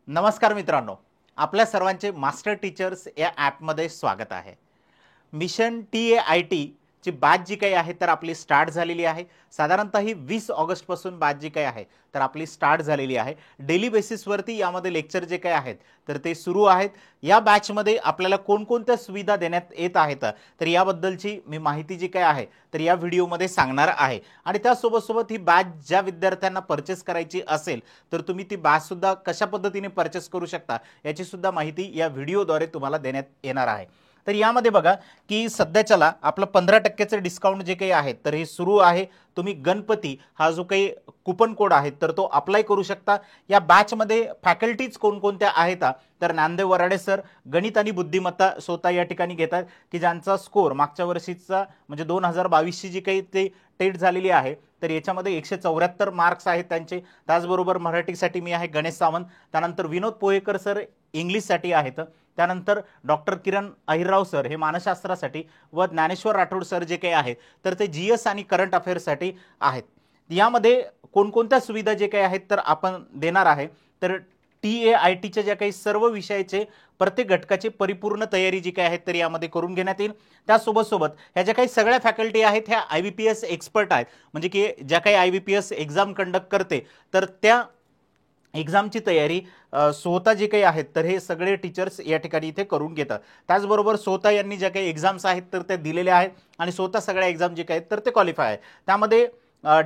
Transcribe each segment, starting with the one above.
नमस्कार मित्रांनो, आपल्या सर्वांचे मास्टर टीचर्स या ॲपमध्ये स्वागत आहे. मिशन TAIT ची बॅच जी काही आहे तर आपली स्टार्ट झालेली आहे. साधारणतः ही 20 ऑगस्टपासून बॅच जी काही आहे तर आपली स्टार्ट झालेली आहे. डेली बेसिसवरती यामध्ये लेक्चर जे काही आहेत तर ते सुरू आहेत. या बॅचमध्ये आपल्याला कोणकोणत्या सुविधा देण्यात येत आहेत तर याबद्दलची मी माहिती जी काही आहे तर या व्हिडिओमध्ये सांगणार आहे. आणि त्यासोबत ही बॅच ज्या विद्यार्थ्यांना परचेस करायची असेल तर तुम्ही ती बॅच सुद्धा कशा पद्धतीने परचेस करू शकता याची सुद्धा माहिती या व्हिडिओद्वारे तुम्हाला देण्यात येणार आहे. तर यामध्ये बघा की सध्याच्याला आपलं 15% डिस्काउंट जे काही आहे तर हे सुरू आहे. तुम्ही गणपती हा जो काही कुपन कोड आहे तर तो अप्लाय करू शकता. या बॅचमध्ये फॅकल्टीज कोणकोणत्या आहेत तर नामदेव वराडे सर गणित आणि बुद्धिमत्ता स्वतः या ठिकाणी घेतात की ज्यांचा स्कोर मागच्या वर्षीचा म्हणजे 2022ची जी काही ते टेट झालेली आहे तर याच्यामध्ये 174 मार्क्स आहेत त्यांचे. त्याचबरोबर मराठीसाठी मी आहे गणेश सावंत, त्यानंतर विनोद पोहेकर सर इंग्लिशसाठी आहेत, त्यानंतर डॉक्टर किरण अहिरराव सर हे मानसशास्त्रासाठी व ज्ञानेश्वर राठोड सर जे काही आहेत तर ते GS आणि करंट अफेअर्ससाठी आहेत. यामध्ये कोणकोणत्या सुविधा जे काही आहेत तर आपण देणार आहे तर TAITच्या ज्या काही सर्व विषयाचे प्रत्येक घटकाची परिपूर्ण तयारी जी काही आहे तर यामध्ये करून घेण्यात येईल. त्यासोबत ह्या ज्या काही सगळ्या फॅकल्टी आहेत ह्या IBPS एक्सपर्ट आहेत, म्हणजे की ज्या काही IBPS एक्झाम कंडक्ट करते तर त्या एक्झामची तयारी स्वतः जे काही आहेत तर हे सगळे टीचर्स या ठिकाणी इथे करून घेतात. त्याचबरोबर स्वतः यांनी ज्या काही एक्झाम्स आहेत तर ते दिलेले आहेत आणि स्वतः सगळ्या एक्झाम जे काही आहेत तर ते क्वालिफाय आहे. त्यामध्ये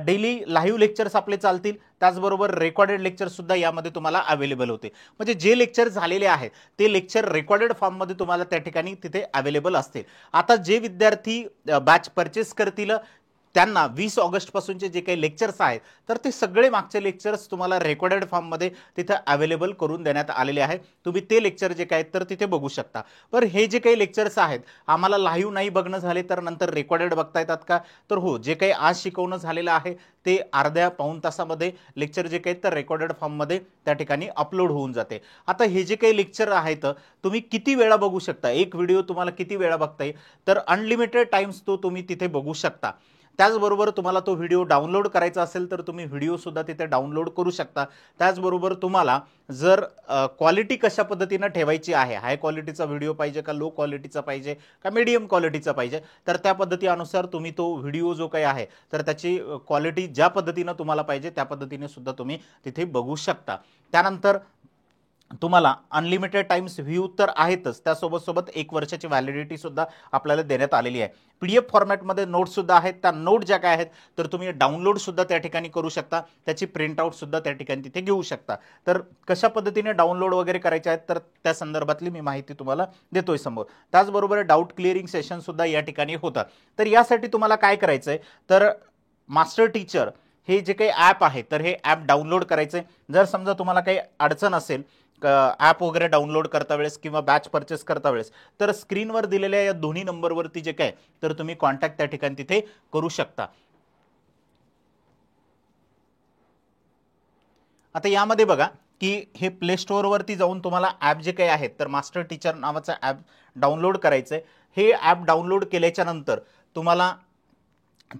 डेली लाईव्ह लेक्चर्स आपले चालतील, त्याचबरोबर रेकॉर्डेड लेक्चर सुद्धा यामध्ये तुम्हाला अवेलेबल होते. म्हणजे जे लेक्चर झालेले आहेत ते लेक्चर रेकॉर्डेड फॉर्ममध्ये तुम्हाला त्या ठिकाणी तिथे अवेलेबल असतील. आता जे विद्यार्थी बॅच परचेस करतील त्यांना 20 ऑगस्टपासूनचे जे काही लेक्चर्स आहेत तर ते सगळे मागचे लेक्चर्स तुम्हाला रेकॉर्डेड फॉर्ममध्ये तिथे अवेलेबल करून देण्यात आलेले आहे. तुम्ही ते लेक्चर जे काही तर तिथे बघू शकता. पण हे जे काही लेक्चर्स आहेत आम्हाला लाईव्ह नाही बघणं झाले तर नंतर रेकॉर्डेड बघता येतात का तर हो, जे काही आज शिकवणं झालेलं आहे ते अर्ध्या पाऊण तासामध्ये लेक्चर जे काही तर रेकॉर्डेड फॉर्ममध्ये त्या ठिकाणी अपलोड होऊन जाते. आता हे जे काही लेक्चर आहेत तुम्ही किती वेळा बघू शकता, एक व्हिडिओ तुम्हाला किती वेळा बघता येईल तर अनलिमिटेड टाइम्स तो तुम्ही तिथे बघू शकता. त्याचबरोबर तुम्हाला तो व्हिडिओ डाउनलोड करायचा असेल तर तुम्ही व्हिडिओ सुद्धा तिथे डाउनलोड करू शकता. त्याचबरोबर तुम्हाला जर क्वालिटी कशा पद्धतीनं ठेवायची आहे, हाय क्वालिटीचा व्हिडिओ पाहिजे का लो क्वालिटीचा पाहिजे का मीडियम क्वालिटीचा पाहिजे तर त्या पद्धतीनुसार तुम्ही तो व्हिडिओ जो काही आहे तर त्याची क्वालिटी ज्या पद्धतीनं तुम्हाला पाहिजे त्या पद्धतीने सुद्धा तुम्ही तिथे बघू शकता. त्यानंतर तुम्हाला अनलिमिटेड टाइम्स व्ह्यू तर आहेतच, त्यासोबत 1 वर्षाची व्हॅलिडिटी सुद्धा आपल्याला देण्यात आलेली आहे. PDF फॉर्मॅटमध्ये नोट्स सुद्धा आहेत. त्या नोट ज्या काय आहेत तर तुम्ही डाउनलोड सुद्धा त्या ठिकाणी करू शकता, त्याची प्रिंटआउट सुद्धा त्या ठिकाणी तिथे घेऊ शकता. तर कशा पद्धतीने डाउनलोड वगैरे करायचे आहेत तर त्या संदर्भातली मी माहिती तुम्हाला देतोय समोर. त्याचबरोबर डाऊट क्लिअरिंग सेशन सुद्धा या ठिकाणी होतात. तर यासाठी तुम्हाला काय करायचंय तर मास्टर टीचर हे जे काही ॲप आहे तर हे ॲप डाउनलोड करायचे. जर समजा तुम्हाला काही अडचण असेल ॲप वगैरे डाउनलोड करता वेळेस किंवा बॅच परचेस करता वेळेस तर स्क्रीनवर दिलेल्या या दोन्ही नंबरवरती जे काय तर तुम्ही कॉन्टॅक्ट त्या ठिकाणी तिथे करू शकता. आता यामध्ये बघा की हे प्ले स्टोअरवरती जाऊन तुम्हाला ॲप जे काही आहेत तर मास्टर टीचर नावाचं ॲप डाउनलोड करायचं आहे. हे ॲप डाउनलोड केल्याच्या नंतर तुम्हाला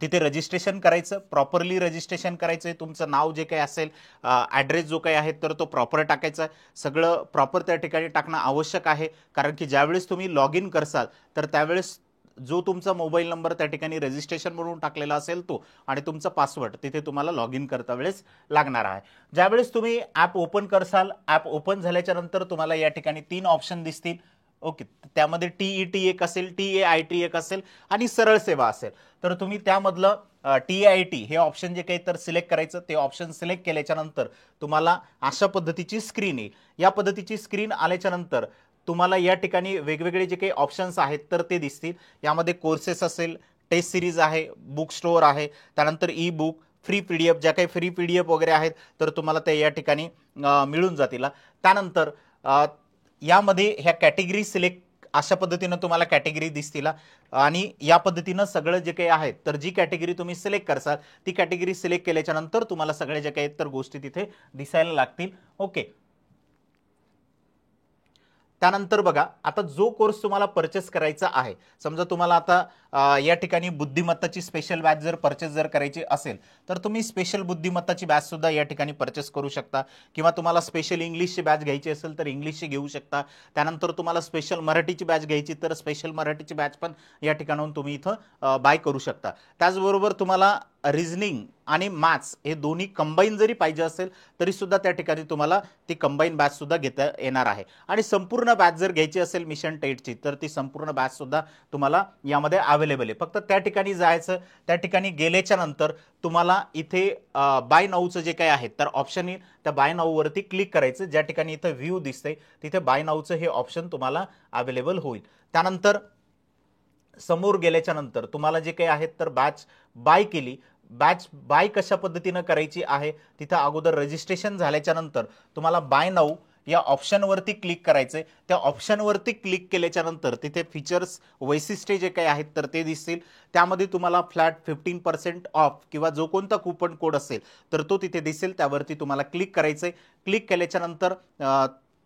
तिथे रजिस्ट्रेशन करायचं, प्रॉपरली रजिस्ट्रेशन करायचं आहे. तुमचं नाव जे काही असेल, ॲड्रेस जो काही आहे तर तो प्रॉपर टाकायचा आहे. सगळं प्रॉपर त्या ठिकाणी टाकणं आवश्यक आहे, कारण की ज्यावेळेस तुम्ही लॉग इन करसाल तर त्यावेळेस जो तुमचा मोबाईल नंबर त्या ठिकाणी रजिस्ट्रेशन म्हणून टाकलेला असेल तो आणि तुमचा पासवर्ड तिथे तुम्हाला लॉग इन करता वेळेस लागणार आहे. ज्यावेळेस तुम्ही ॲप ओपन करसाल, ॲप ओपन झाल्याच्या नंतर तुम्हाला या ठिकाणी 3 ऑप्शन दिसतील. ओके, त्यामध्ये TET एक असेल, TAIT एक असेल आणि सरळ सेवा असेल. तर तुम्ही त्यामधलं TAIT हे ऑप्शन जे काही तर सिलेक्ट करायचं. ते ऑप्शन सिलेक्ट केल्याच्या नंतर तुम्हाला अशा पद्धतीची स्क्रीन येईल. या पद्धतीची स्क्रीन आल्याच्या नंतर तुम्हाला या ठिकाणी वेगवेगळे जे काही ऑप्शन्स आहेत तर ते दिसतील. यामध्ये कोर्सेस असेल, टेस्ट सिरीज आहे, बुक स्टोअर आहे, त्यानंतर ई बुक, फ्री PDF, ज्या काही फ्री PDF वगैरे आहेत तर तुम्हाला ते या ठिकाणी मिळून जातील. त्यानंतर यामध्ये ह्या कॅटेगरी सिलेक्ट अशा पद्धतीनं तुम्हाला कॅटेगरी दिसतील आणि या पद्धतीनं सगळं जे काही आहे तर जी कॅटेगरी तुम्ही सिलेक्ट करसाल ती कॅटेगरी सिलेक्ट केल्याच्या नंतर तुम्हाला सगळे जे काही तर गोष्टी तिथे दिसायला लागतील. ओके, त्यानंतर बघा, आता जो कोर्स तुम्हाला परचेस करायचा आहे, समजा तुम्हाला आता या ठिकाणी बुद्धिमत्ताची स्पेशल बॅच जर परचेस जर करायची असेल तर तुम्ही स्पेशल बुद्धिमत्ताची बॅच सुद्धा या ठिकाणी परचेस करू शकता, किंवा तुम्हाला स्पेशल इंग्लिशची बॅच घ्यायची असेल तर इंग्लिशची घेऊ शकता. त्यानंतर तुम्हाला स्पेशल मराठीची बॅच घ्यायची तर स्पेशल मराठीची बॅच पण या ठिकाणाहून तुम्ही इथं बाय करू शकता. त्याचबरोबर तुम्हाला रिझनिंग आणि मॅथ्स हे दोन्ही कंबाईन जरी पाहिजे असेल तरी सुद्धा त्या ठिकाणी तुम्हाला ती कंबाईन बॅच सुद्धा घेता येणार आहे. आणि संपूर्ण बॅच जर घ्यायची असेल मिशन टेटची तर ती संपूर्ण बॅच सुद्धा तुम्हाला यामध्ये अवेलेबल आहे. फक्त त्या ठिकाणी जायचं, त्या ठिकाणी गेल्याच्या नंतर तुम्हाला इथे बाय नाऊचं जे काही आहे तर ऑप्शन येईल, त्या बाय नाऊ वरती क्लिक करायचं. ज्या ठिकाणी इथं व्ह्यू दिसतंय तिथे बाय नाऊचं हे ऑप्शन तुम्हाला अवेलेबल होईल. त्यानंतर समोर गेल्याच्या नंतर तुम्हाला जे काही आहेत तर बॅच बाय केली. बॅच बाय कशा पद्धतीनं करायची आहे, तिथं अगोदर रजिस्ट्रेशन झाल्याच्या नंतर तुम्हाला बाय नाऊ या ऑप्शनवरती क्लिक करायचंय. त्या ऑप्शनवरती क्लिक केल्याच्या नंतर तिथे फीचर्स वैशिष्ट्ये जे काही आहेत तर ते दिसतील. त्यामध्ये तुम्हाला फ्लॅट 15% ऑफ किंवा जो कोणता कूपन कोड असेल तर तो तिथे दिसेल, त्यावरती तुम्हाला क्लिक करायचंय. क्लिक केल्याच्या नंतर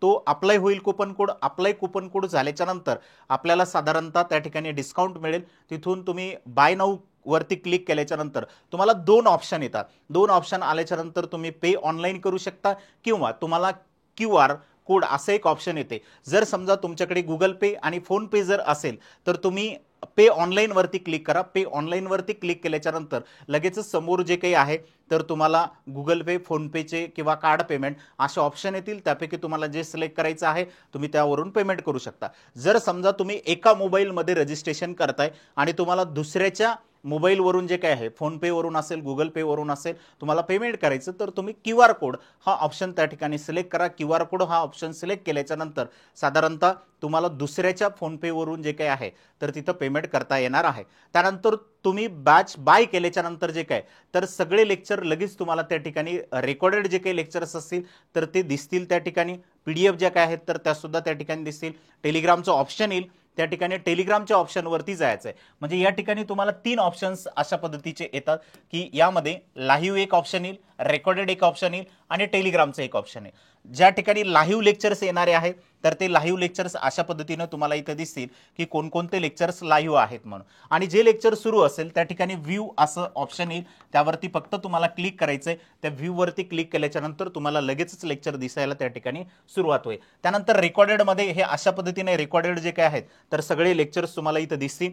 तो अप्लाय होईल coupon code. Apply coupon code झाल्याच्या नंतर आपल्याला साधारणतः त्या ठिकाणी डिस्काउंट मिळेल. तिथून तुम्ही बाय नाऊ वरती क्लिक केल्याच्या नंतर तुम्हाला 2 ऑप्शन येतात. 2 ऑप्शन आल्याच्या नंतर तुम्ही पे ऑनलाईन करू शकता किंवा तुम्हाला QR कोड असं एक ऑप्शन येते. जर समजा तुमच्याकडे गुगल पे आणि फोन पे जर असेल तर तुम्ही पे ऑनलाईन वरती क्लिक करा. पे ऑनलाईन वरती क्लिक केल्याच्या नंतर लगेचच समोर जे काही आहे तर तुम्हाला गुगल पे, फोन पेचे किंवा कार्ड पेमेंट असे ऑप्शन येतील. त्यापैकी तुम्हाला जे सिलेक्ट करायचं आहे तुम्ही त्यावरून पेमेंट करू शकता. जर समजा तुम्ही एका मोबाईलमध्ये रजिस्ट्रेशन करताय आणि तुम्हाला दुसऱ्याच्या मोबाईलवरून जे काय आहे, फोन पे वरून असेल, गुगल पे वरून असेल, तुम्हाला पेमेंट करायचं तर तुम्ही QR कोड हा ऑप्शन त्या ठिकाणी सिलेक्ट करा. QR कोड हा ऑप्शन सिलेक्ट केल्याच्या नंतर साधारणतः तुम्हाला दुसऱ्याच्या फोन पे वरून जे काही आहे तर तिथं पेमेंट करता येणार आहे. त्यानंतर तुम्ही बॅच बाय केल्याच्या नंतर जे काय तर सगळे लेक्चर लगेच तुम्हाला त्या ठिकाणी रेकॉर्डेड जे काही लेक्चर्स असतील तर ते दिसतील. त्या ठिकाणी PDF ज्या काय आहेत तर त्या सुद्धा त्या ठिकाणी दिसतील. टेलिग्रामचं ऑप्शन येईल, त्या ठिकाणी टेलिग्रामच्या ऑप्शनवरती जायचं आहे. म्हणजे या ठिकाणी तुम्हाला 3 ऑप्शन्स अशा पद्धतीचे येतात की यामध्ये लाईव्ह एक ऑप्शन येईल, रेकॉर्डेड एक ऑप्शन येईल आणि टेलिग्रामचं एक ऑप्शन आहे. ज्या ठिकाणी लाईव्ह लेक्चर्स येणारे आहेत तर ते लाईव्ह लेक्चर्स अशा पद्धतीनं तुम्हाला इथं दिसतील की कोणकोणते लेक्चर्स लाईव्ह आहेत म्हणून. आणि जे लेक्चर सुरू असेल त्या ठिकाणी व्ह्यू असं ऑप्शन येईल, त्यावरती फक्त तुम्हाला क्लिक करायचंय. त्या व्ह्यू वरती क्लिक केल्याच्या नंतर तुम्हाला लगेचच लेक्चर दिसायला त्या ठिकाणी सुरुवात होईल. त्यानंतर रेकॉर्डेडमध्ये हे अशा पद्धतीने रेकॉर्डेड जे काय आहेत तर सगळे लेक्चर्स तुम्हाला इथं दिसतील.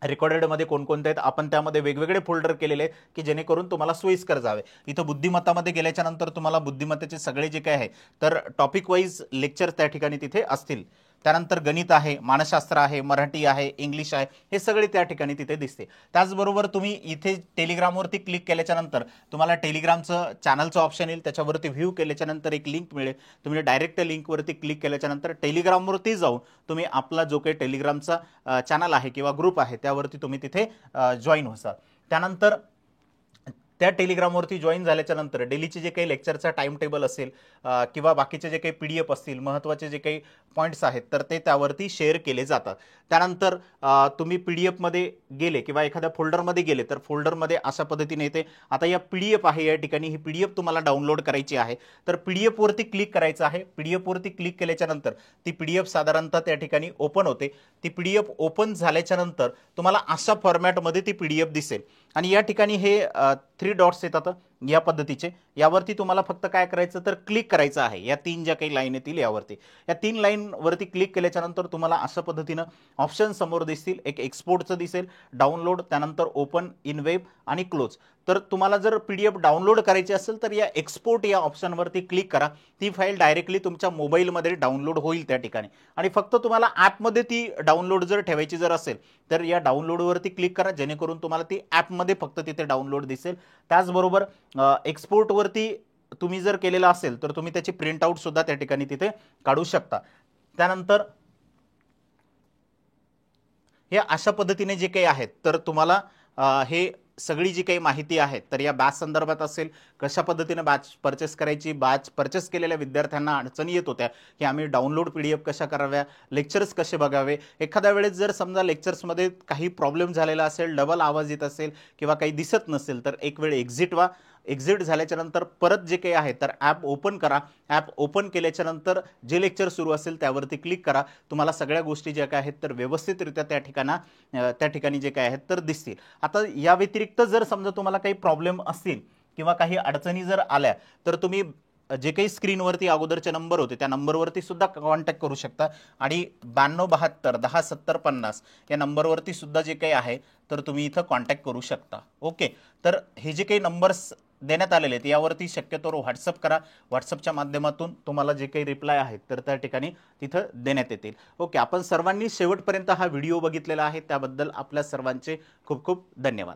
रेकॉर्डेडमध्ये कोणकोणते आहेत आपण त्यामध्ये वेगवेगळे फोल्डर केलेले आहेत की जेणेकरून तुम्हाला सोयीस्कर जावे. इथं बुद्धिमत्तामध्ये गेल्याच्या नंतर तुम्हाला बुद्धिमत्तेचे सगळे जे काय आहे तर टॉपिक वाईज लेक्चर त्या ठिकाणी तिथे असतील. त्यानंतर गणित आहे, मानसशास्त्र आहे, मराठी आहे, इंग्लिश आहे, हे सगळे त्या ठिकाणी तिथे दिसते. त्याचबरोबर तुम्ही इथे टेलिग्रामवरती क्लिक केल्याच्या नंतर तुम्हाला टेलिग्रामचं चॅनलचं ऑप्शन येईल. त्याच्यावरती व्ह्यू केल्याच्या नंतर एक लिंक मिळेल. तुम्ही डायरेक्ट लिंकवरती क्लिक केल्याच्या नंतर टेलिग्रामवरती जाऊन तुम्ही आपला जो काही टेलिग्रामचा चॅनल आहे किंवा ग्रुप आहे त्यावरती तुम्ही तिथे जॉईन होता. त्यानंतर त्या टेलिग्रामवरती जॉईन झाल्याच्या नंतर डेलीचे जे काही लेक्चरचा टाइम टेबल असेल किंवा बाकीचे जे काही PDF असतील, महत्त्वाचे जे काही पॉईंट्स आहेत तर ते त्यावरती शेअर केले जातात. त्यानंतर तुम्ही PDF मध्ये गेले किंवा एखाद्या फोल्डरमध्ये गेले तर फोल्डरमध्ये अशा पद्धतीने येते. आता या PDF आहे, या ठिकाणी ही PDF तुम्हाला डाउनलोड करायची आहे तर PDF वरती क्लिक करायचं आहे. PDF वरती क्लिक केल्याच्या नंतर ती PDF साधारणतः त्या ठिकाणी ओपन होते. ती PDF ओपन झाल्याच्या नंतर तुम्हाला अशा फॉर्मॅटमध्ये ती PDF दिसेल आणि या ठिकाणी हे 3 डॉट्स येतात या पद्धतीचे. यावरती तुम्हाला फक्त काय करायचं तर क्लिक करायचं आहे. या 3 ज्या काही लाईन येतील यावरती, या 3 लाईन वरती क्लिक केल्याच्या नंतर तुम्हाला अशा पद्धतीनं ऑप्शन समोर दिसतील. एक एक्सपोर्टचं दिसेल, डाउनलोड, त्यानंतर ओपन इन वेब आणि क्लोज. तर तुम्हाला जर PDF डाउनलोड करायची असेल तर या एक्सपोर्ट या ऑप्शनवरती क्लिक करा. ती फाईल डायरेक्टली तुमच्या मोबाईलमध्ये डाउनलोड होईल त्या ठिकाणी. आणि फक्त तुम्हाला ॲपमध्ये ती डाउनलोड जर ठेवायची जर असेल तर या डाउनलोडवरती क्लिक करा जेणेकरून तुम्हाला ती ॲपमध्ये फक्त तिथे डाउनलोड दिसेल. त्याचबरोबर एक्सपोर्टवरती तुम्ही जर केलेला असेल तर तुम्ही त्याची प्रिंट आउट सुद्धा त्या ठिकाणी तिथे काढू शकता. त्यानंतर हे अशा पद्धतीने जे काही आहेत तर तुम्हाला हे सगळी जी काही माहिती आहे तर या बॅच संदर्भात असेल, कशा पद्धतीने बॅच परचेस करायची, बॅच परचेस केलेल्या विद्यार्थ्यांना अडचणी येत होत्या की आम्ही डाउनलोड PDF कशा कराव्या, लेक्चर्स कसे बघावे, एखाद्या वेळेस जर समजा लेक्चर्समध्ये काही प्रॉब्लेम झालेला असेल, डबल आवाज येत असेल किंवा काही दिसत नसेल तर एक वेळ एक्झिट व्हा. एक्झिट झाल्याच्या नंतर परत जे काही आहे तर ॲप ओपन करा. ॲप ओपन केल्याच्या नंतर जे लेक्चर सुरू असेल त्यावरती क्लिक करा. तुम्हाला सगळ्या गोष्टी ज्या काय आहेत तर व्यवस्थितरित्या त्या ठिकाणी जे काय आहेत तर दिसतील. आता या व्यतिरिक्त जर समजा तुम्हाला काही प्रॉब्लेम असतील किंवा काही अडचणी जर आल्या तर तुम्ही जे काही स्क्रीनवरती अगोदरचे नंबर होते त्या नंबरवरती सुद्धा कॉन्टॅक्ट करू शकता आणि 9272107050 या नंबरवरती सुद्धा जे काही आहे तर तुम्ही इथं कॉन्टॅक्ट करू शकता. ओके, तर हे जे काही नंबर्स देण्यात आलेले आहेत यावरती शक्यतोवर व्हॉट्सअप करा. व्हॉट्सअपच्या माध्यमातून तुम्हाला जे काही रिप्लाय आहेत तर त्या ठिकाणी तिथं देण्यात येतील. ओके, आपण सर्वांनी शेवटपर्यंत हा व्हिडिओ बघितलेला आहे त्याबद्दल आपल्या सर्वांचे खूप खूप धन्यवाद.